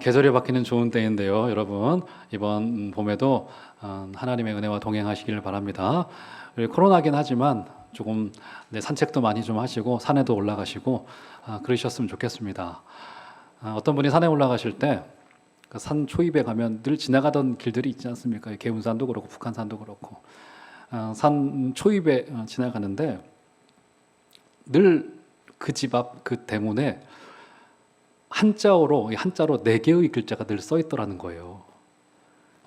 계절이 바뀌는 좋은 때인데요, 여러분. 이번 봄에도 하나님의 은혜와 동행하시길 바랍니다. 코로나긴 하지만 조금 산책도 많이 좀 하시고 산에도 올라가시고 그러셨으면 좋겠습니다. 어떤 분이 산에 올라가실 때 그 산 초입에 가면 늘 지나가던 길들이 있지 않습니까? 개운산도 그렇고 북한산도 그렇고 산 초입에 지나가는데 늘 그 집 앞 그 대문에 한자로 4개의 글자가 늘 써 있더라는 거예요.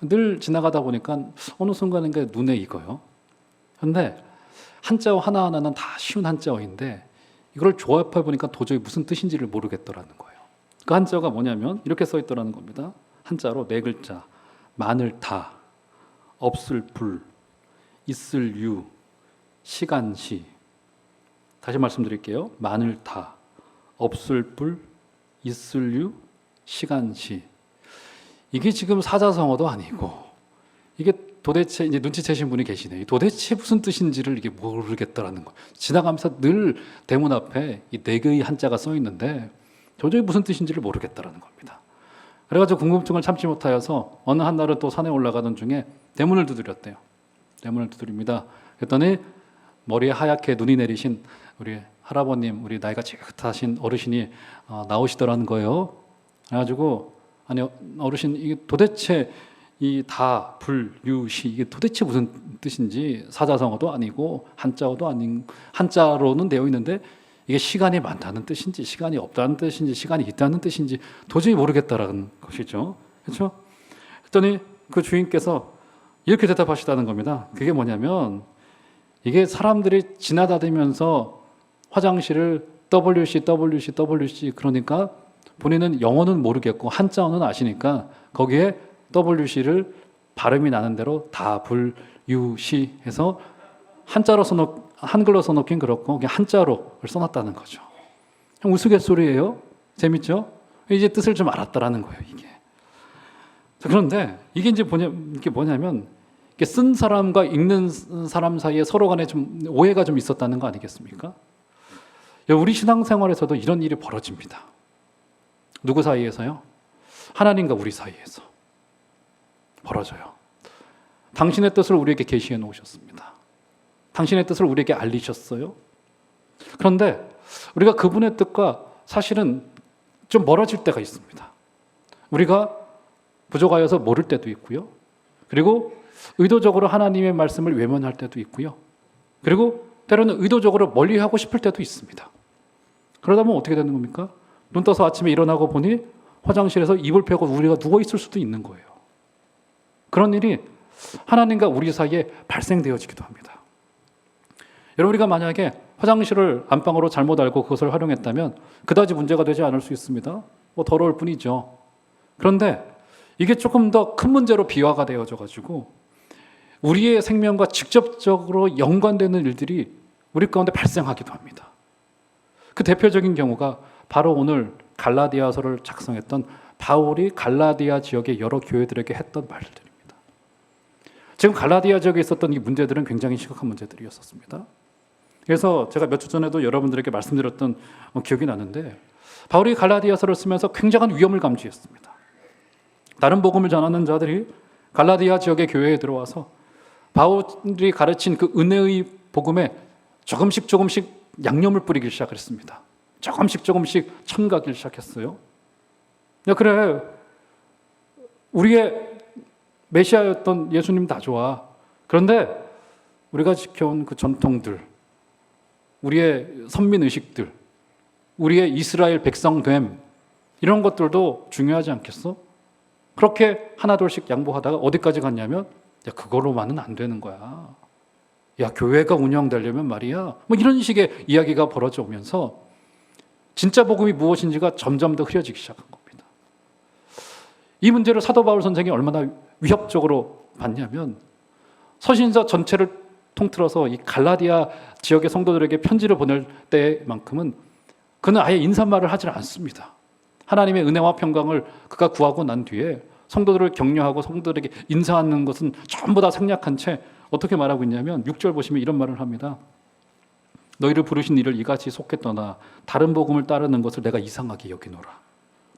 늘 지나가다 보니까 어느 순간인가 눈에 익어요. 근데 한자어 하나하나는 다 쉬운 한자어인데 이걸 조합해 보니까 도저히 무슨 뜻인지를 모르겠더라는 거예요. 그 한자어가 뭐냐면 이렇게 써 있더라는 겁니다. 한자로 4글자. 많을 다, 없을 불, 있을 유, 시간시. 다시 말씀드릴게요. 많을 다, 없을 불, 있을 유, 시간시. 이게 지금 사자성어도 아니고 이게 도대체 이제 눈치채신 분이 계시네요. 도대체 무슨 뜻인지를 이게 모르겠더라는 거. 지나가면서 늘 대문 앞에 이 4개의 한자가 써 있는데 도저히 무슨 뜻인지를 모르겠더라는 겁니다. 그래가지고 궁금증을 참지 못하여서 어느 한 날은 또 산에 올라가던 중에 대문을 두드렸대요. 대문을 두드립니다. 그랬더니 머리에 하얗게 눈이 내리신 우리 할아버님, 우리 나이가 지긋하신 어르신이 나오시더라는 거예요. 그래가지고 아니 어르신 이게 도대체 이 다, 불, 유, 시 이게 도대체 무슨 뜻인지 사자성어도 아니고 한자어도 아닌 한자로는 되어 있는데 이게 시간이 많다는 뜻인지 시간이 없다는 뜻인지 시간이 있다는 뜻인지 도저히 모르겠다라는 것이죠. 그렇죠? 그랬더니 그 주인께서 이렇게 대답하시다는 겁니다. 그게 뭐냐면 이게 사람들이 지나다니면서 화장실을 WC 그러니까 본인은 영어는 모르겠고 한자어는 아시니까 거기에 WC를 발음이 나는 대로 다, 불, 유, 시 해서 한글로 써놓긴 그렇고 그냥 한자로 써놨다는 거죠. 우스갯소리예요. 재밌죠? 이제 뜻을 좀 알았다라는 거예요. 이게. 그런데 이게 이제 뭐냐면 이게 쓴 사람과 읽는 사람 사이에 서로 간에 좀 오해가 좀 있었다는 거 아니겠습니까? 우리 신앙생활에서도 이런 일이 벌어집니다. 누구 사이에서요? 하나님과 우리 사이에서 벌어져요. 당신의 뜻을 우리에게 계시해 놓으셨습니다. 당신의 뜻을 우리에게 알리셨어요. 그런데 우리가 그분의 뜻과 사실은 좀 멀어질 때가 있습니다. 우리가 부족하여서 모를 때도 있고요. 그리고 의도적으로 하나님의 말씀을 외면할 때도 있고요. 그리고 때로는 의도적으로 멀리하고 싶을 때도 있습니다. 그러다 보면 어떻게 되는 겁니까? 눈 떠서 아침에 일어나고 보니 화장실에서 이불 펴고 우리가 누워 있을 수도 있는 거예요. 그런 일이 하나님과 우리 사이에 발생되어지기도 합니다. 여러분, 우리가 만약에 화장실을 안방으로 잘못 알고 그것을 활용했다면 그다지 문제가 되지 않을 수 있습니다. 더러울 뿐이죠. 그런데 이게 조금 더 큰 문제로 비화가 되어져 가지고 우리의 생명과 직접적으로 연관되는 일들이 우리 가운데 발생하기도 합니다. 그 대표적인 경우가 바로 오늘 갈라디아서를 작성했던 바울이 갈라디아 지역의 여러 교회들에게 했던 말들입니다. 지금 갈라디아 지역에 있었던 이 문제들은 굉장히 심각한 문제들이었습니다. 그래서 제가 몇 주 전에도 여러분들에게 말씀드렸던 기억이 나는데 바울이 갈라디아서를 쓰면서 굉장한 위험을 감지했습니다. 다른 복음을 전하는 자들이 갈라디아 지역의 교회에 들어와서 바울이 가르친 그 은혜의 복음에 조금씩 양념을 뿌리기 시작했습니다. 조금씩 첨가하기 시작했어요. 그래, 우리의 메시아였던 예수님 다 좋아. 그런데 우리가 지켜온 그 전통들, 우리의 선민의식들, 우리의 이스라엘 백성됨 이런 것들도 중요하지 않겠어? 그렇게 하나둘씩 양보하다가 어디까지 갔냐면 그걸로만은 안 되는 거야. 교회가 운영되려면 말이야. 이런 식의 이야기가 벌어져 오면서 진짜 복음이 무엇인지가 점점 더 흐려지기 시작한 겁니다. 이 문제를 사도 바울 선생이 얼마나 위협적으로 봤냐면 서신서 전체를 통틀어서 이 갈라디아 지역의 성도들에게 편지를 보낼 때만큼은 그는 아예 인사말을 하지 않습니다. 하나님의 은혜와 평강을 그가 구하고 난 뒤에 성도들을 격려하고 성도들에게 인사하는 것은 전부 다 생략한 채 어떻게 말하고 있냐면 6절 보시면 이런 말을 합니다. 너희를 부르신 이를 이같이 속했더나 다른 복음을 따르는 것을 내가 이상하게 여기노라.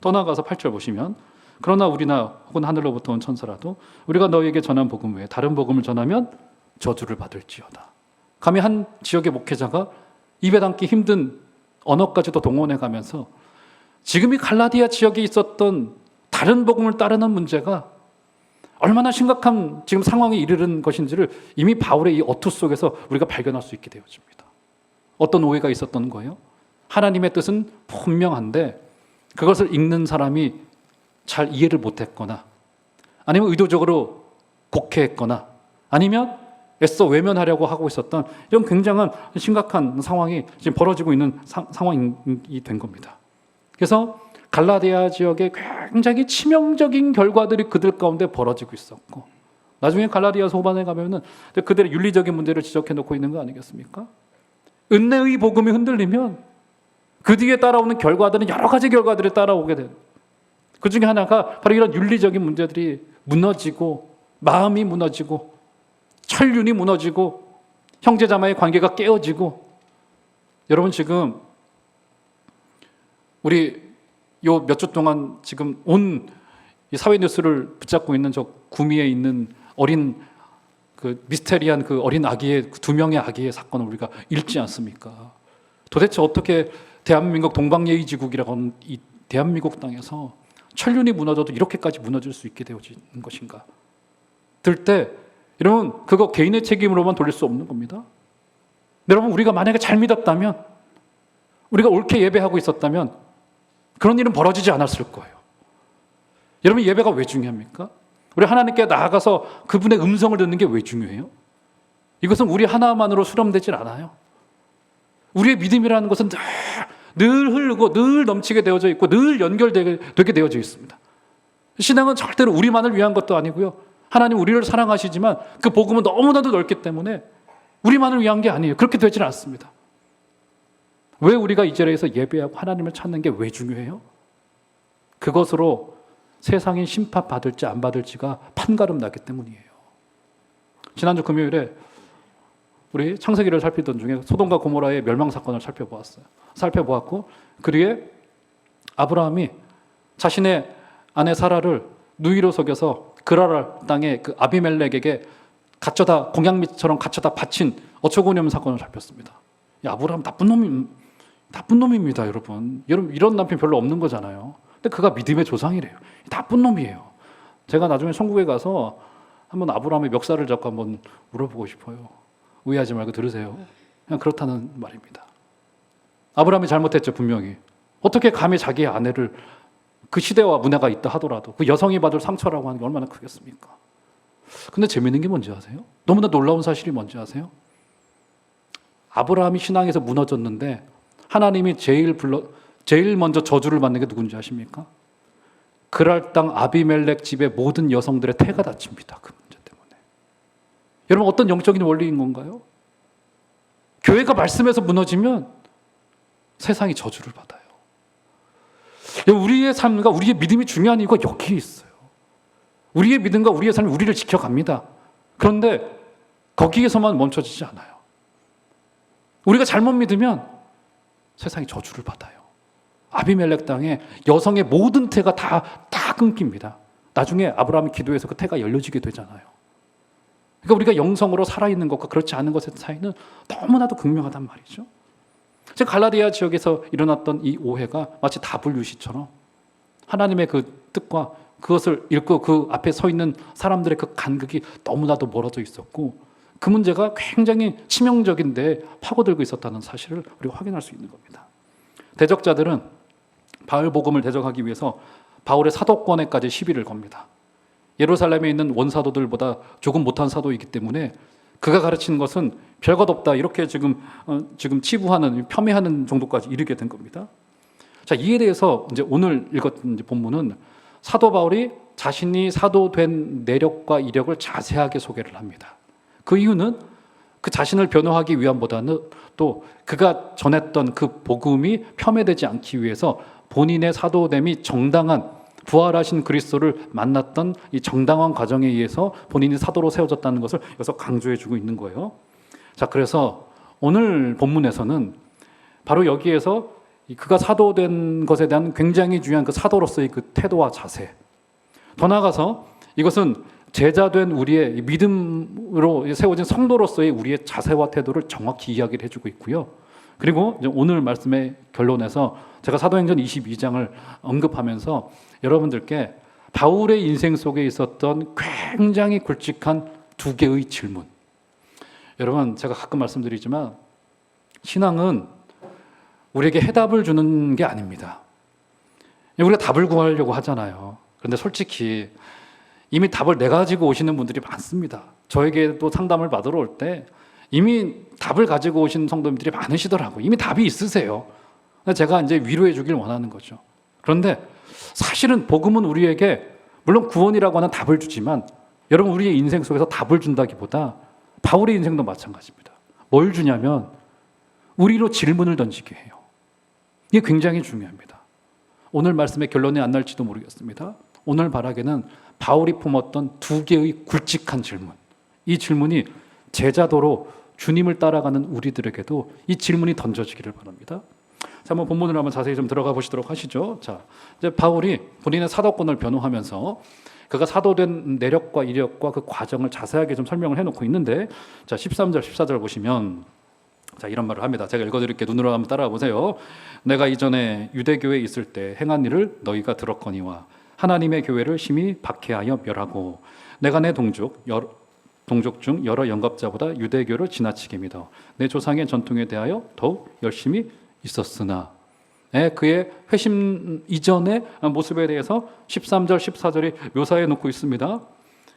떠나가서 8절 보시면 그러나 우리나 혹은 하늘로부터 온 천사라도 우리가 너에게 전한 복음 외에 다른 복음을 전하면 저주를 받을지어다. 감히 한 지역의 목회자가 입에 담기 힘든 언어까지도 동원해 가면서 지금 이 갈라디아 지역에 있었던 다른 복음을 따르는 문제가 얼마나 심각한 지금 상황에 이르는 것인지를 이미 바울의 이 어투 속에서 우리가 발견할 수 있게 되어집니다. 어떤 오해가 있었던 거예요? 하나님의 뜻은 분명한데 그것을 읽는 사람이 잘 이해를 못했거나 아니면 의도적으로 곡해했거나 아니면 애써 외면하려고 하고 있었던 이런 굉장한 심각한 상황이 지금 벌어지고 있는 상황이 된 겁니다. 그래서 갈라디아 지역에 굉장히 치명적인 결과들이 그들 가운데 벌어지고 있었고 나중에 갈라디아 소반에 가면은 그들의 윤리적인 문제를 지적해 놓고 있는 거 아니겠습니까? 은혜의 복음이 흔들리면 그 뒤에 따라오는 결과들은 여러 가지 결과들이 따라오게 돼요. 그 중에 하나가 바로 이런 윤리적인 문제들이 무너지고 마음이 무너지고 천륜이 무너지고 형제자매의 관계가 깨어지고 여러분 지금 우리 요 몇 주 동안 지금 온 이 사회 뉴스를 붙잡고 있는 저 구미에 있는 어린 그 미스테리한 그 어린 아기의 그 2명의 아기의 사건을 우리가 읽지 않습니까? 도대체 어떻게 대한민국 동방예의지국이라고 하는 이 대한민국 땅에서 천륜이 무너져도 이렇게까지 무너질 수 있게 되어진 것인가? 들 때 여러분 그거 개인의 책임으로만 돌릴 수 없는 겁니다. 여러분 우리가 만약에 잘 믿었다면 우리가 옳게 예배하고 있었다면 그런 일은 벌어지지 않았을 거예요. 여러분 예배가 왜 중요합니까? 우리 하나님께 나아가서 그분의 음성을 듣는 게 왜 중요해요? 이것은 우리 하나만으로 수렴되질 않아요. 우리의 믿음이라는 것은 늘 흐르고 늘 넘치게 되어져 있고 늘 연결되게 되어져 있습니다. 신앙은 절대로 우리만을 위한 것도 아니고요. 하나님 우리를 사랑하시지만 그 복음은 너무나도 넓기 때문에 우리만을 위한 게 아니에요. 그렇게 되질 않습니다. 왜 우리가 이 자리에서 예배하고 하나님을 찾는 게 왜 중요해요? 그것으로 세상이 심판받을지 안 받을지가 판가름 나기 때문이에요. 지난주 금요일에 우리 창세기를 살피던 중에 소돔과 고모라의 멸망 사건을 살펴보았고 그 뒤에 아브라함이 자신의 아내 사라를 누이로 속여서 그라랄 땅의 그 아비멜렉에게 갇혀다 공양미처럼 갇혀다 바친 어처구니없는 사건을 살폈습니다. 아브라함 나쁜 놈입니다, 여러분. 이런 남편 별로 없는 거잖아요. 근데 그가 믿음의 조상이래요. 나쁜 놈이에요. 제가 나중에 천국에 가서 한번 아브라함의 멱살을 잡고 한번 물어보고 싶어요. 오해하지 말고 들으세요. 그냥 그렇다는 말입니다. 아브라함이 잘못했죠, 분명히. 어떻게 감히 자기의 아내를 그 시대와 문화가 있다 하더라도 그 여성이 받을 상처라고 하는 게 얼마나 크겠습니까? 근데 재미있는 게 뭔지 아세요? 너무나 놀라운 사실이 뭔지 아세요? 아브라함이 신앙에서 무너졌는데 하나님이 제일 먼저 저주를 받는 게 누군지 아십니까? 그랄 땅 아비멜렉 집의 모든 여성들의 태가 다칩니다. 그 문제 때문에. 여러분 어떤 영적인 원리인 건가요? 교회가 말씀에서 무너지면 세상이 저주를 받아요. 우리의 삶과 우리의 믿음이 중요한 이유가 여기에 있어요. 우리의 믿음과 우리의 삶이 우리를 지켜갑니다. 그런데 거기에서만 멈춰지지 않아요. 우리가 잘못 믿으면 세상이 저주를 받아요. 아비멜렉 땅에 여성의 모든 태가 다 끊깁니다. 나중에 아브라함이 기도해서 그 태가 열려지게 되잖아요. 그러니까 우리가 영성으로 살아있는 것과 그렇지 않은 것의 차이는 너무나도 극명하단 말이죠. 즉 갈라디아 지역에서 일어났던 이 오해가 마치 다불유시처럼 하나님의 그 뜻과 그것을 읽고 그 앞에 서 있는 사람들의 그 간극이 너무나도 멀어져 있었고 그 문제가 굉장히 치명적인데 파고들고 있었다는 사실을 우리가 확인할 수 있는 겁니다. 대적자들은 바울 복음을 대적하기 위해서 바울의 사도권에까지 시비를 겁니다. 예루살렘에 있는 원사도들보다 조금 못한 사도이기 때문에 그가 가르치는 것은 별것 없다 이렇게 지금 치부하는 폄훼하는 정도까지 이르게 된 겁니다. 자, 이에 대해서 이제 오늘 읽었던 본문은 사도 바울이 자신이 사도된 내력과 이력을 자세하게 소개를 합니다. 그 이유는 그 자신을 변호하기 위함보다는 또 그가 전했던 그 복음이 폄훼되지 않기 위해서 본인의 사도됨이 정당한 부활하신 그리스도를 만났던 이 정당한 과정에 의해서 본인이 사도로 세워졌다는 것을 여기서 강조해주고 있는 거예요. 자, 그래서 오늘 본문에서는 바로 여기에서 그가 사도된 것에 대한 굉장히 중요한 그 사도로서의 그 태도와 자세. 더 나아가서 이것은 제자된 우리의 믿음으로 세워진 성도로서의 우리의 자세와 태도를 정확히 이야기를 해주고 있고요. 그리고 오늘 말씀의 결론에서 제가 사도행전 22장을 언급하면서 여러분들께 바울의 인생 속에 있었던 굉장히 굵직한 두 개의 질문. 여러분, 제가 가끔 말씀드리지만 신앙은 우리에게 해답을 주는 게 아닙니다. 우리가 답을 구하려고 하잖아요. 그런데 솔직히 이미 답을 내가지고 오시는 분들이 많습니다. 저에게도 상담을 받으러 올 때 이미 답을 가지고 오신 성도님들이 많으시더라고요. 이미 답이 있으세요. 제가 이제 위로해 주길 원하는 거죠. 그런데 사실은 복음은 우리에게 물론 구원이라고 하는 답을 주지만 여러분, 우리의 인생 속에서 답을 준다기보다 바울의 인생도 마찬가지입니다. 뭘 주냐면 우리로 질문을 던지게 해요. 이게 굉장히 중요합니다. 오늘 말씀의 결론이 안 날지도 모르겠습니다. 오늘 바라기는 바울이 품었던 두 개의 굵직한 질문. 이 질문이 제자도로 주님을 따라가는 우리들에게도 이 질문이 던져지기를 바랍니다. 자, 한번 본문으로 한번 자세히 좀 들어가 보시도록 하시죠. 자, 이제 바울이 본인의 사도권을 변호하면서 그가 사도된 내력과 이력과 그 과정을 자세하게 좀 설명을 해놓고 있는데, 자, 13절, 14절 보시면 자, 이런 말을 합니다. 제가 읽어드릴게요. 눈으로 한번 따라와 보세요. 내가 이전에 유대교회에 있을 때 행한 일을 너희가 들었거니와 하나님의 교회를 심히 박해하여 멸하고 내가 내 동족 중 여러 영갑자보다 유대교를 지나치게 믿어 내 조상의 전통에 대하여 더욱 열심히 있었으나, 그의 회심 이전의 모습에 대해서 13절, 14절이 묘사해 놓고 있습니다.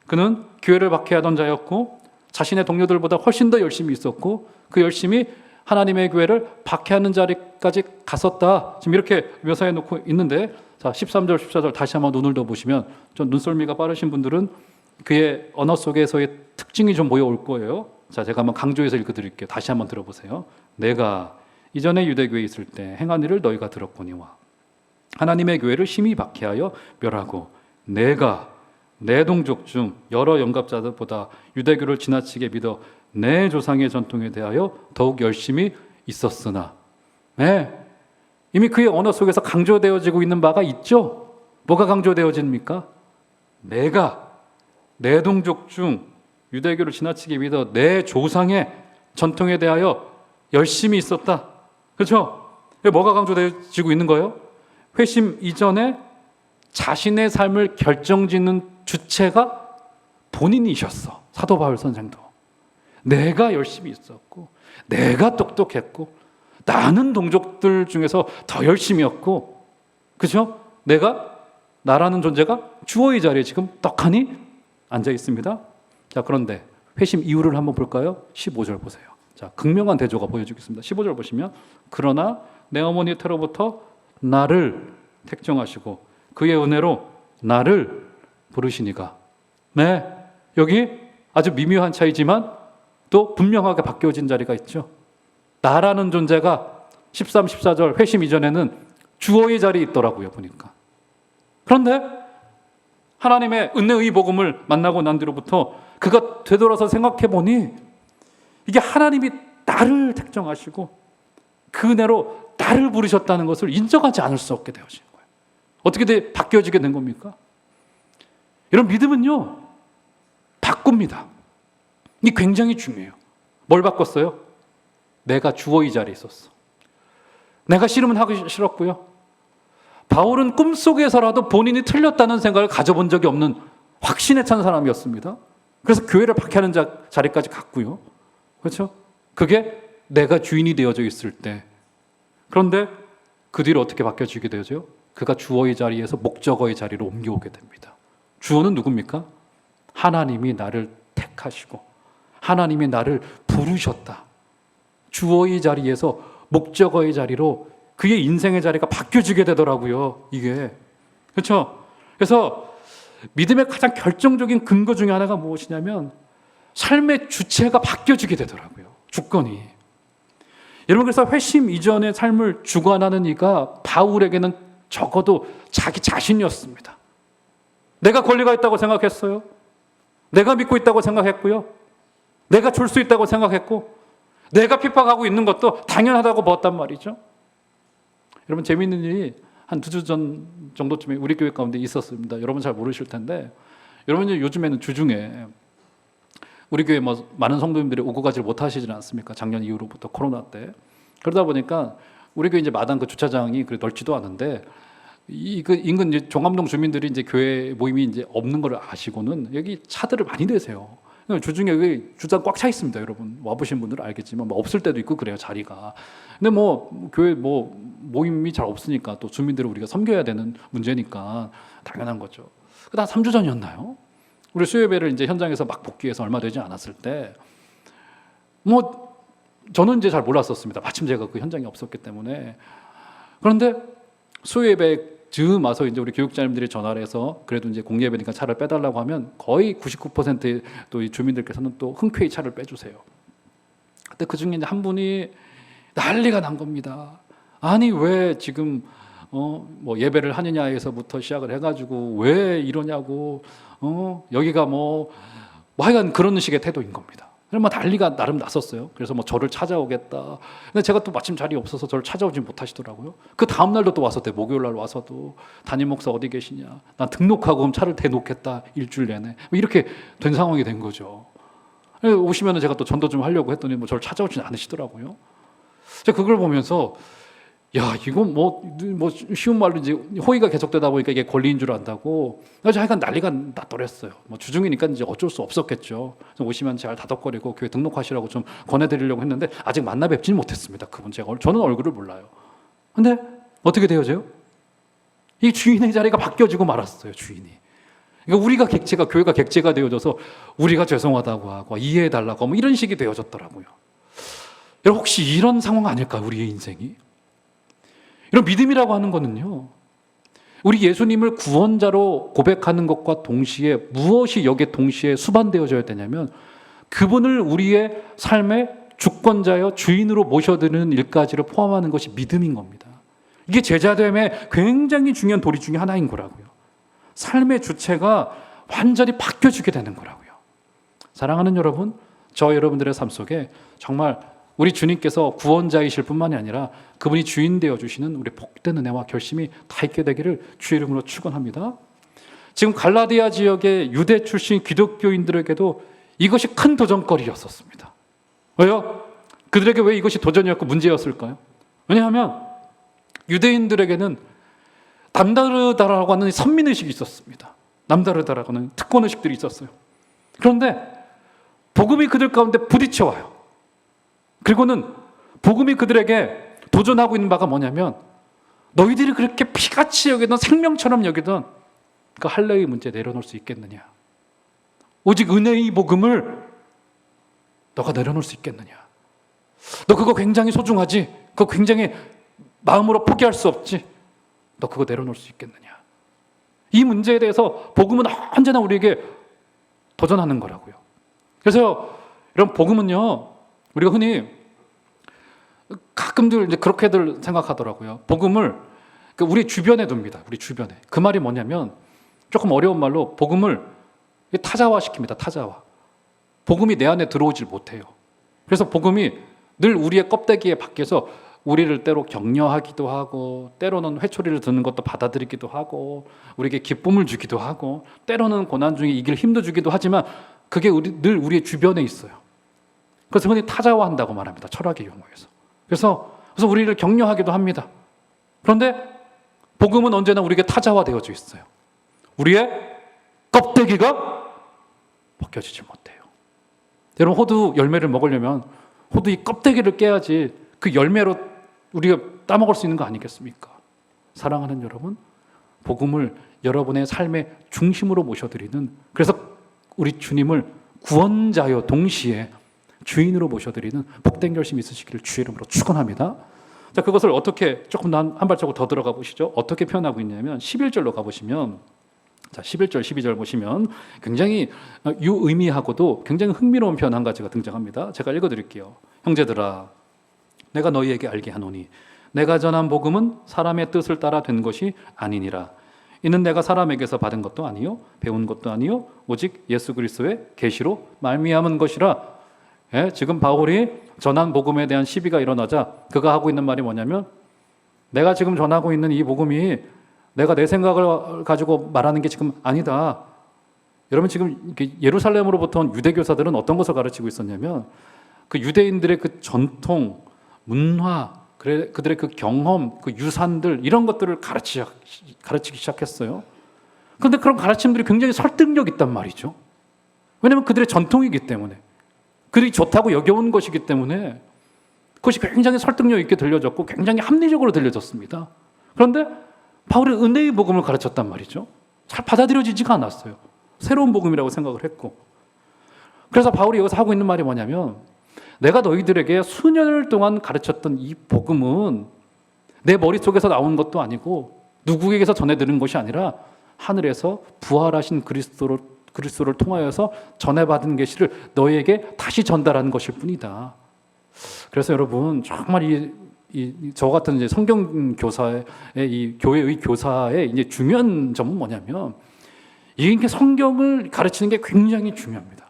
그는 교회를 박해하던 자였고 자신의 동료들보다 훨씬 더 열심히 있었고 그 열심히 하나님의 교회를 박해하는 자리까지 갔었다. 지금 이렇게 묘사해 놓고 있는데, 자, 13절, 14절 다시 한번 눈을 더 보시면 좀 눈썰미가 빠르신 분들은 그의 언어 속에서의 특징이 좀 보여올 거예요. 자, 제가 한번 강조해서 읽어드릴게요. 다시 한번 들어보세요. 내가 이전에 유대교회에 있을 때 행한 일을 너희가 들었거니와 하나님의 교회를 심히 박해하여 멸하고 내가 내 동족 중 여러 영갑자들보다 유대교를 지나치게 믿어 내 조상의 전통에 대하여 더욱 열심히 있었으나, 이미 그의 언어 속에서 강조되어지고 있는 바가 있죠. 뭐가 강조되어집니까? 내가 내 동족 중 유대교를 지나치게 믿어 내 조상의 전통에 대하여 열심히 있었다. 그렇죠? 뭐가 강조되어지고 있는 거예요? 회심 이전에 자신의 삶을 결정짓는 주체가 본인이셨어. 사도 바울 선생도. 내가 열심히 있었고 내가 똑똑했고 나는 동족들 중에서 더 열심히였고, 그렇죠? 나라는 존재가 주어의 자리에 지금 떡하니 앉아 있습니다. 자, 그런데 회심 이유를 한번 볼까요? 15절 보세요. 자, 극명한 대조가 보여주겠습니다. 15절 보시면 그러나 내 어머니 태로부터 나를 택정하시고 그의 은혜로 나를 부르시니가. 여기 아주 미묘한 차이지만 또 분명하게 바뀌어진 자리가 있죠. 나라는 존재가 13, 14절 회심 이전에는 주어의 자리에 있더라고요, 보니까. 그런데 하나님의 은혜의 복음을 만나고 난 뒤로부터 그가 되돌아서 생각해 보니 이게 하나님이 나를 택정하시고 그 은혜로 나를 부르셨다는 것을 인정하지 않을 수 없게 되어진 거예요. 어떻게 바뀌어지게 된 겁니까? 이런 믿음은요, 바꿉니다. 이게 굉장히 중요해요. 뭘 바꿨어요? 내가 주어의 자리에 있었어. 내가 싫으면 하기 싫었고요. 바울은 꿈속에서라도 본인이 틀렸다는 생각을 가져본 적이 없는 확신에 찬 사람이었습니다. 그래서 교회를 박해하는 자리까지 갔고요. 그렇죠? 그게 내가 주인이 되어져 있을 때. 그런데 그 뒤로 어떻게 바뀌어지게 되죠? 그가 주어의 자리에서 목적어의 자리로 옮겨오게 됩니다. 주어는 누굽니까? 하나님이 나를 택하시고 하나님이 나를 부르셨다. 주어의 자리에서 목적어의 자리로 그의 인생의 자리가 바뀌어지게 되더라고요. 이게. 그렇죠? 그래서 믿음의 가장 결정적인 근거 중에 하나가 무엇이냐면 삶의 주체가 바뀌어지게 되더라고요. 주권이. 여러분, 그래서 회심 이전의 삶을 주관하는 이가 바울에게는 적어도 자기 자신이었습니다. 내가 권리가 있다고 생각했어요. 내가 믿고 있다고 생각했고요. 내가 줄 수 있다고 생각했고 내가 핍박하고 있는 것도 당연하다고 보았단 말이죠. 여러분 재미있는 일이 한 2주 전 정도쯤에 우리 교회 가운데 있었습니다. 여러분 잘 모르실 텐데 여러분 요즘에는 주중에 우리 교회 뭐 많은 성도님들이 오고 가지를 못하시지 않습니까? 작년 이후로부터 코로나 때. 그러다 보니까 우리 교회 이제 마당 그 주차장이 그리 넓지도 않은데 그 인근 이제 종암동 주민들이 이제 교회 모임이 이제 없는 걸 아시고는 여기 차들을 많이 내세요. 주중에 여기 주차장 꽉 차 있습니다, 여러분. 와보신 분들은 알겠지만 뭐 없을 때도 있고 그래요, 자리가. 근데 뭐 교회 뭐 모임이 잘 없으니까 또 주민들을 우리가 섬겨야 되는 문제니까 당연한 거죠. 그다음 3주 전이었나요? 우리 수요예배를 이제 현장에서 막 복귀해서 얼마 되지 않았을 때, 뭐 저는 이제 잘 몰랐었습니다. 마침 제가 그 현장에 없었기 때문에. 그런데 수요예배 즈음 와서 이제 우리 교육자님들이 전화를 해서 그래도 이제 공예배니까 차를 빼달라고 하면 거의 99%의 또 이 주민들께서는 또 흔쾌히 차를 빼주세요. 근데 그 중에 이제 한 분이 난리가 난 겁니다. 아니 왜 지금 뭐 예배를 하느냐에서부터 시작을 해가지고 왜 이러냐고 여기가 뭐 하여간 그런 식의 태도인 겁니다. 그래서 뭐 난리가 나름 났었어요. 그래서 뭐 저를 찾아오겠다. 근데 제가 또 마침 자리에 없어서 저를 찾아오지 못하시더라고요. 그 다음 날도 또 왔었대. 목요일 날 와서도 담임 목사 어디 계시냐. 난 등록하고 그럼 차를 대놓겠다. 일주일 내내. 뭐 이렇게 된 상황이 된 거죠. 오시면 제가 또 전도 좀 하려고 했더니 뭐 저를 찾아오지 않으시더라고요. 제가 그걸 보면서 야, 이건 뭐 쉬운 말로 이제 호의가 계속되다 보니까 이게 권리인 줄 안다고. 그래서 하여간 난리가 났더랬어요. 뭐 주중이니까 이제 어쩔 수 없었겠죠. 오시면 잘 다독거리고 교회 등록하시라고 좀 권해드리려고 했는데 아직 만나 뵙지는 못했습니다. 그분 저는 얼굴을 몰라요. 근데 어떻게 되어져요? 이 주인의 자리가 바뀌어지고 말았어요. 주인이. 그러니까 교회가 객체가 되어져서 우리가 죄송하다고 하고 이해해달라고 뭐 이런 식이 되어졌더라고요. 여러분 혹시 이런 상황 아닐까 우리의 인생이? 이런 믿음이라고 하는 거는요, 우리 예수님을 구원자로 고백하는 것과 동시에 무엇이 여기에 동시에 수반되어져야 되냐면 그분을 우리의 삶의 주권자여 주인으로 모셔드리는 일까지를 포함하는 것이 믿음인 겁니다. 이게 제자됨의 굉장히 중요한 도리 중에 하나인 거라고요. 삶의 주체가 완전히 바뀌어지게 되는 거라고요. 사랑하는 여러분, 저 여러분들의 삶 속에 정말 우리 주님께서 구원자이실 뿐만이 아니라 그분이 주인 되어주시는 우리 복된 은혜와 결심이 다 있게 되기를 주의 이름으로 축원합니다. 지금 갈라디아 지역의 유대 출신 기독교인들에게도 이것이 큰 도전거리였었습니다. 왜요? 그들에게 왜 이것이 도전이었고 문제였을까요? 왜냐하면 유대인들에게는 남다르다라고 하는 선민의식이 있었습니다. 남다르다라고 하는 특권의식들이 있었어요. 그런데 복음이 그들 가운데 부딪혀와요. 그리고는 복음이 그들에게 도전하고 있는 바가 뭐냐면 너희들이 그렇게 피같이 여기던 생명처럼 여기던 그 할례의 문제 내려놓을 수 있겠느냐. 오직 은혜의 복음을 너가 내려놓을 수 있겠느냐. 너 그거 굉장히 소중하지. 그거 굉장히 마음으로 포기할 수 없지. 너 그거 내려놓을 수 있겠느냐. 이 문제에 대해서 복음은 언제나 우리에게 도전하는 거라고요. 그래서 이런 복음은요, 우리가 흔히 가끔들 이제 그렇게들 생각하더라고요. 복음을 우리 주변에 둡니다. 우리 주변에. 그 말이 뭐냐면 조금 어려운 말로 복음을 타자화시킵니다. 타자화. 복음이 내 안에 들어오질 못해요. 그래서 복음이 늘 우리의 껍데기에 밖에서 우리를 때로 격려하기도 하고 때로는 회초리를 드는 것도 받아들이기도 하고 우리에게 기쁨을 주기도 하고 때로는 고난 중에 이길 힘도 주기도 하지만 그게 늘 우리의 주변에 있어요. 그래서 흔히 타자화한다고 말합니다. 철학의 용어에서. 그래서 우리를 격려하기도 합니다. 그런데 복음은 언제나 우리에게 타자화되어져 있어요. 우리의 껍데기가 벗겨지지 못해요. 여러분 호두 열매를 먹으려면 호두 이 껍데기를 깨야지 그 열매로 우리가 따먹을 수 있는 거 아니겠습니까? 사랑하는 여러분, 복음을 여러분의 삶의 중심으로 모셔드리는, 그래서 우리 주님을 구원자여 동시에 주인으로 모셔드리는 복된 결심이 있으시기를 주의 이름으로 축원합니다. 자, 그것을 어떻게 조금 한 발자국 더 들어가 보시죠. 어떻게 표현하고 있냐면 11절로 가보시면, 자 11절, 12절 보시면 굉장히 유의미하고도 굉장히 흥미로운 표현 한 가지가 등장합니다. 제가 읽어드릴게요. 형제들아, 내가 너희에게 알게 하노니 내가 전한 복음은 사람의 뜻을 따라 된 것이 아니니라. 이는 내가 사람에게서 받은 것도 아니요 배운 것도 아니요 오직 예수 그리스도의 계시로 말미암은 것이라. 지금 바울이 전한 복음에 대한 시비가 일어나자 그가 하고 있는 말이 뭐냐면 내가 지금 전하고 있는 이 복음이 내가 내 생각을 가지고 말하는 게 지금 아니다. 여러분 지금 예루살렘으로부터 온 유대 교사들은 어떤 것을 가르치고 있었냐면 그 유대인들의 그 전통, 문화, 그들의 그 경험, 그 유산들 이런 것들을 가르치기 시작했어요. 그런데 그런 가르침들이 굉장히 설득력 있단 말이죠. 왜냐하면 그들의 전통이기 때문에, 그들이 좋다고 여겨온 것이기 때문에 그것이 굉장히 설득력 있게 들려졌고 굉장히 합리적으로 들려졌습니다. 그런데 바울은 은혜의 복음을 가르쳤단 말이죠. 잘 받아들여지지가 않았어요. 새로운 복음이라고 생각을 했고. 그래서 바울이 여기서 하고 있는 말이 뭐냐면, 내가 너희들에게 수년을 동안 가르쳤던 이 복음은 내 머릿속에서 나온 것도 아니고 누구에게서 전해 들은 것이 아니라 하늘에서 부활하신 그리스도를 통하여서 전해받은 계시를 너희에게 다시 전달하는 것일 뿐이다. 그래서 여러분 정말 저 같은 이제 성경 교사의 이 교회의 교사의 이제 중요한 점은 뭐냐면, 이게 성경을 가르치는 게 굉장히 중요합니다.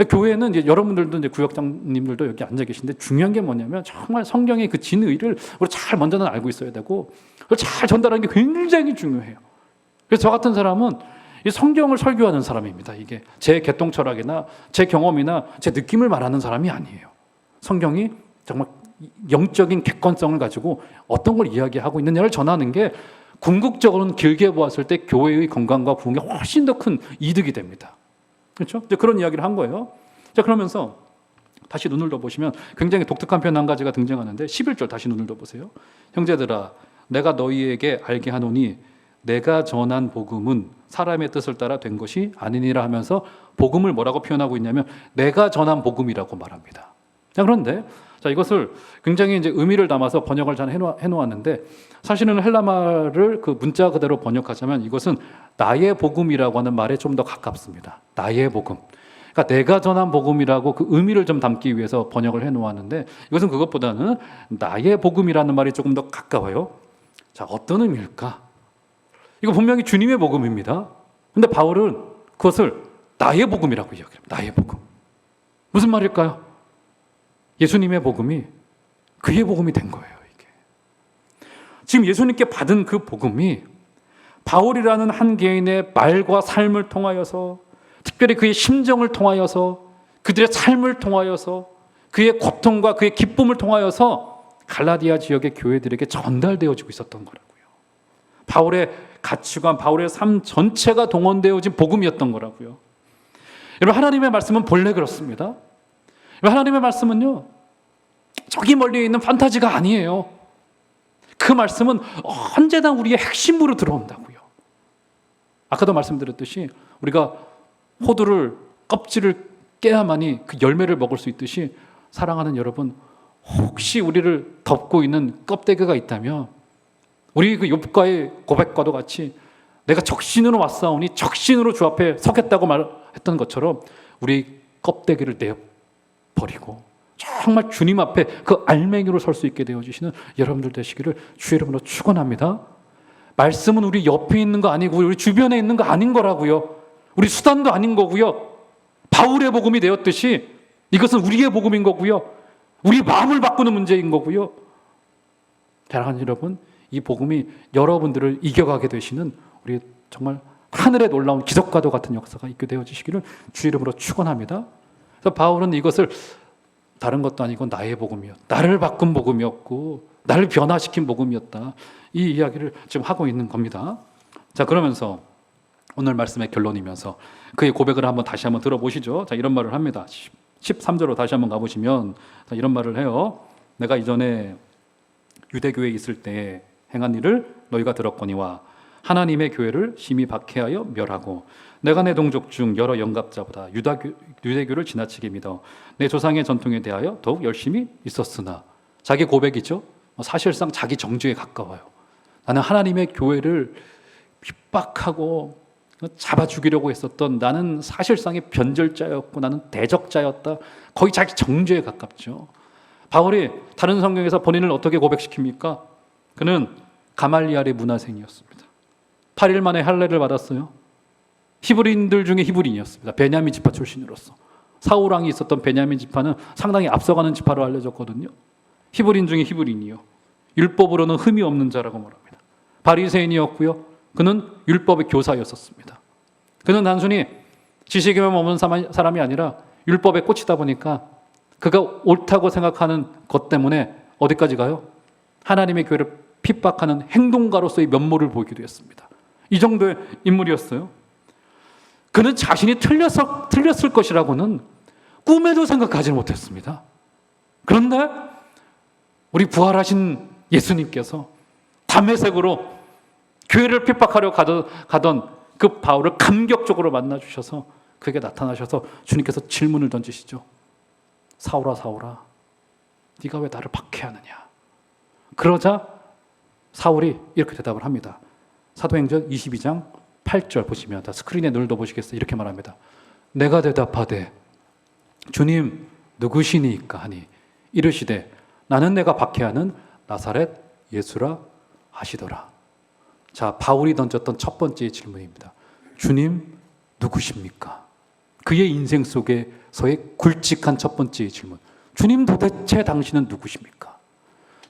교회는 이제 여러분들도 이제 구역장님들도 여기 앉아 계신데 중요한 게 뭐냐면 정말 성경의 그 진의를 우리 잘 먼저는 알고 있어야 되고 그걸 잘 전달하는 게 굉장히 중요해요. 그래서 저 같은 사람은 이 성경을 설교하는 사람입니다. 이게 제 개똥 철학이나 제 경험이나 제 느낌을 말하는 사람이 아니에요. 성경이 정말 영적인 객관성을 가지고 어떤 걸 이야기하고 있느냐를 전하는 게 궁극적으로는 길게 보았을 때 교회의 건강과 부흥에 훨씬 더 큰 이득이 됩니다. 그렇죠? 이제 그런 이야기를 한 거예요. 자, 그러면서 다시 눈을 떠보시면 굉장히 독특한 표현 한 가지가 등장하는데 11절 다시 눈을 떠보세요. 형제들아, 내가 너희에게 알게 하노니 내가 전한 복음은 사람의 뜻을 따라 된 것이 아니니라 하면서 복음을 뭐라고 표현하고 있냐면 내가 전한 복음이라고 말합니다. 자, 그런데 이것을 굉장히 이제 의미를 담아서 번역을 잘 해놓았는데 사실은 헬라말을 그 문자 그대로 번역하자면 이것은 나의 복음이라고 하는 말에 좀 더 가깝습니다. 나의 복음. 그러니까 내가 전한 복음이라고 그 의미를 좀 담기 위해서 번역을 해놓았는데 이것은 그것보다는 나의 복음이라는 말이 조금 더 가까워요. 자, 어떤 의미일까? 이거 분명히 주님의 복음입니다. 근데 바울은 그것을 나의 복음이라고 이야기합니다. 나의 복음. 무슨 말일까요? 예수님의 복음이 그의 복음이 된 거예요. 이게 지금 예수님께 받은 그 복음이 바울이라는 한 개인의 말과 삶을 통하여서, 특별히 그의 심정을 통하여서, 그들의 삶을 통하여서, 그의 고통과 그의 기쁨을 통하여서 갈라디아 지역의 교회들에게 전달되어지고 있었던 거라고요. 바울의 가치관, 바울의 삶 전체가 동원되어진 복음이었던 거라고요. 여러분, 하나님의 말씀은 본래 그렇습니다. 하나님의 말씀은요, 저기 멀리 있는 판타지가 아니에요. 그 말씀은 언제나 우리의 핵심으로 들어온다고요. 아까도 말씀드렸듯이 우리가 호두를 껍질을 깨야만이 그 열매를 먹을 수 있듯이, 사랑하는 여러분, 혹시 우리를 덮고 있는 껍데기가 있다면 우리 그 욥과의 고백과도 같이 내가 적신으로 왔사오니 적신으로 주 앞에 서겠다고 말했던 것처럼 우리 껍데기를 내어버리고 정말 주님 앞에 그 알맹이로 설 수 있게 되어주시는 여러분들 되시기를 주의 이름으로 축원합니다. 말씀은 우리 옆에 있는 거 아니고 우리 주변에 있는 거 아닌 거라고요. 우리 수단도 아닌 거고요. 바울의 복음이 되었듯이 이것은 우리의 복음인 거고요. 우리 마음을 바꾸는 문제인 거고요. 사랑하는 여러분, 이 복음이 여러분들을 이겨가게 되시는 우리 정말 하늘의 놀라운 기적과도 같은 역사가 있게 되어지시기를 주의 이름으로 축원합니다. 그래서 바울은 이것을 다른 것도 아니고 나의 복음이었다, 나를 바꾼 복음이었고 나를 변화시킨 복음이었다, 이 이야기를 지금 하고 있는 겁니다. 자, 그러면서 오늘 말씀의 결론이면서 그의 고백을 다시 한번 들어보시죠. 자, 이런 말을 합니다. 13절로 다시 한번 가보시면 이런 말을 해요. 내가 이전에 유대교회에 있을 때 행한 일을 너희가 들었거니와 하나님의 교회를 심히 박해하여 멸하고 내가 내 동족 중 여러 영갑자보다 유대교를 지나치게 믿어 내 조상의 전통에 대하여 더욱 열심히 있었으나, 자기 고백이죠. 사실상 자기 정죄에 가까워요. 나는 하나님의 교회를 핍박하고 잡아 죽이려고 했었던, 나는 사실상의 변절자였고 나는 대적자였다. 거의 자기 정죄에 가깝죠. 바울이 다른 성경에서 본인을 어떻게 고백시킵니까? 그는 가말리알의 문화생이었습니다. 8일 만에 할례를 받았어요. 히브리인들 중에 히브리인이었습니다. 베냐민 지파 출신으로서. 사울 왕이 있었던 베냐민 지파는 상당히 앞서가는 지파로 알려졌거든요. 히브리인 중에 히브리인이요. 율법으로는 흠이 없는 자라고 말합니다. 바리새인이었고요. 그는 율법의 교사였었습니다. 그는 단순히 지식에만 머문 사람이 아니라 율법에 꽂히다 보니까 그가 옳다고 생각하는 것 때문에 어디까지 가요? 하나님의 교회를 핍박하는 행동가로서의 면모를 보이기도 했습니다. 이 정도의 인물이었어요. 그는 자신이 틀렸을 것이라고는 꿈에도 생각하지 못했습니다. 그런데 우리 부활하신 예수님께서 다메섹으로 교회를 핍박하려 가던 그 바울을 감격적으로 만나주셔서 그에게 나타나셔서 주님께서 질문을 던지시죠. 사울아 사울아 네가 왜 나를 박해하느냐. 그러자 사울이 이렇게 대답을 합니다. 사도행전 22장 8절 보시면 다 스크린에 눌러 보시겠어요? 이렇게 말합니다. 내가 대답하되 주님 누구시니까 하니 이르시되 나는 내가 박해하는 나사렛 예수라 하시더라. 자, 바울이 던졌던 첫 번째 질문입니다. 주님 누구십니까? 그의 인생 속에서의 굵직한 첫 번째 질문. 주님 도대체 당신은 누구십니까?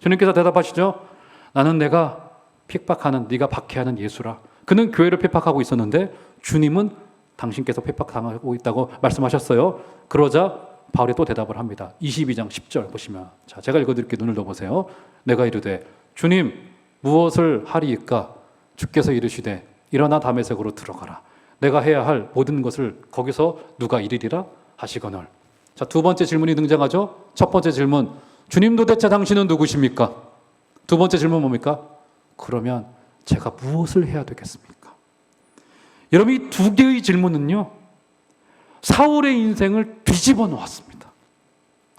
주님께서 대답하시죠. 나는 내가 핍박하는 네가 박해하는 예수라. 그는 교회를 핍박하고 있었는데 주님은 당신께서 핍박당하고 있다고 말씀하셨어요. 그러자 바울이 또 대답을 합니다. 22장 10절 보시면 자, 제가 읽어드릴게요. 눈을 떠보세요. 내가 이르되 주님 무엇을 하리이까? 주께서 이르시되 일어나 다메섹으로 들어가라. 내가 해야 할 모든 것을 거기서 누가 이르리라 하시거늘. 자, 두 번째 질문이 등장하죠. 첫 번째 질문, 주님 도대체 당신은 누구십니까? 두 번째 질문 뭡니까? 그러면 제가 무엇을 해야 되겠습니까? 여러분, 이 두 개의 질문은요, 사울의 인생을 뒤집어 놓았습니다.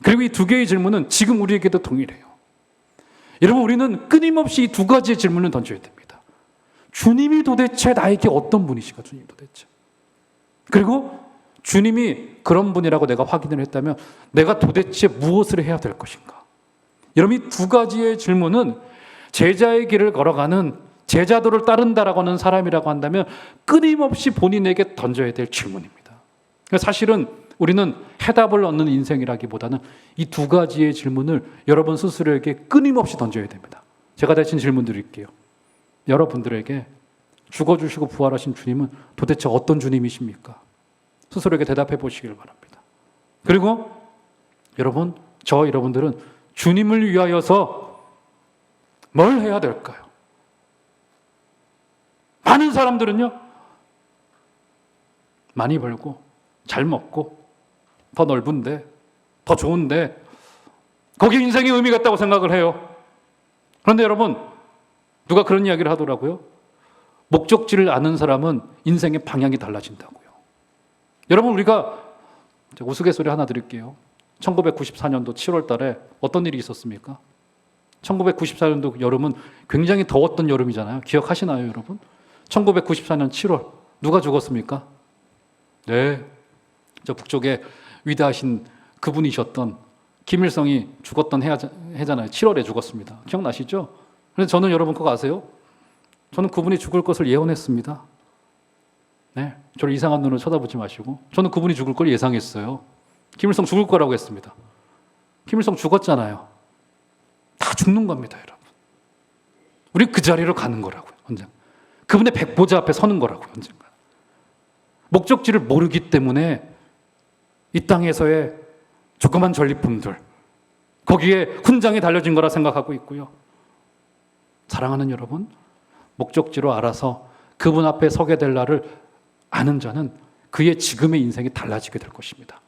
그리고 이 두 개의 질문은 지금 우리에게도 동일해요. 여러분, 우리는 끊임없이 이 두 가지의 질문을 던져야 됩니다. 주님이 도대체 나에게 어떤 분이시까? 주님 도대체. 그리고 주님이 그런 분이라고 내가 확인을 했다면 내가 도대체 무엇을 해야 될 것인가? 여러분, 이 두 가지의 질문은 제자의 길을 걸어가는 제자도를 따른다라고 하는 사람이라고 한다면 끊임없이 본인에게 던져야 될 질문입니다. 사실은 우리는 해답을 얻는 인생이라기보다는 이 두 가지의 질문을 여러분 스스로에게 끊임없이 던져야 됩니다. 제가 대신 질문 드릴게요. 여러분들에게 죽어주시고 부활하신 주님은 도대체 어떤 주님이십니까? 스스로에게 대답해 보시길 바랍니다. 그리고 여러분들은 주님을 위하여서 뭘 해야 될까요? 많은 사람들은요, 많이 벌고 잘 먹고 더 넓은데 더 좋은데 거기 인생의 의미가 있다고 생각을 해요. 그런데 여러분, 누가 그런 이야기를 하더라고요. 목적지를 아는 사람은 인생의 방향이 달라진다고요. 여러분, 우리가 우스갯소리 하나 드릴게요. 1994년도 7월 달에 어떤 일이 있었습니까? 1994년도 여름은 굉장히 더웠던 여름이잖아요. 기억하시나요, 여러분? 1994년 7월 누가 죽었습니까? 네, 저 북쪽에 위대하신 그분이셨던 김일성이 죽었던 해잖아요. 7월에 죽었습니다. 기억나시죠? 그런데 저는 여러분 그거 아세요? 저는 그분이 죽을 것을 예언했습니다. 네, 저를 이상한 눈으로 쳐다보지 마시고 저는 그분이 죽을 걸 예상했어요. 김일성 죽을 거라고 했습니다. 김일성 죽었잖아요. 다 죽는 겁니다, 여러분. 우리 그 자리로 가는 거라고요, 언젠가. 그분의 백보자 앞에 서는 거라고요, 언젠가. 목적지를 모르기 때문에 이 땅에서의 조그만 전리품들, 거기에 훈장이 달려진 거라 생각하고 있고요. 사랑하는 여러분, 목적지로 알아서 그분 앞에 서게 될 날을 아는 자는 그의 지금의 인생이 달라지게 될 것입니다.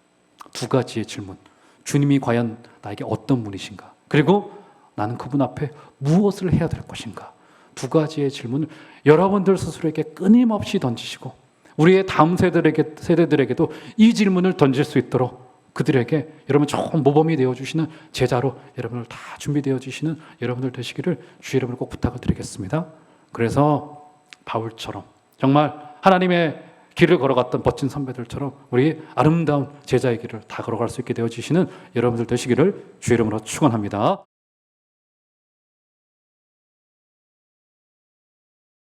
두 가지의 질문. 주님이 과연 나에게 어떤 분이신가? 그리고 나는 그분 앞에 무엇을 해야 될 것인가? 두 가지의 질문을 여러분들 스스로에게 끊임없이 던지시고 우리의 다음 세대들에게도 이 질문을 던질 수 있도록 그들에게 여러분 좋은 모범이 되어주시는 제자로 여러분을 다 준비되어 주시는 여러분들 되시기를 주 여러분을 꼭 부탁을 드리겠습니다. 그래서 바울처럼 정말 하나님의 길을 걸어갔던 멋진 선배들처럼 우리 아름다운 제자의 길을 다 걸어갈 수 있게 되어주시는 여러분들 되시기를 주 이름으로 축원합니다.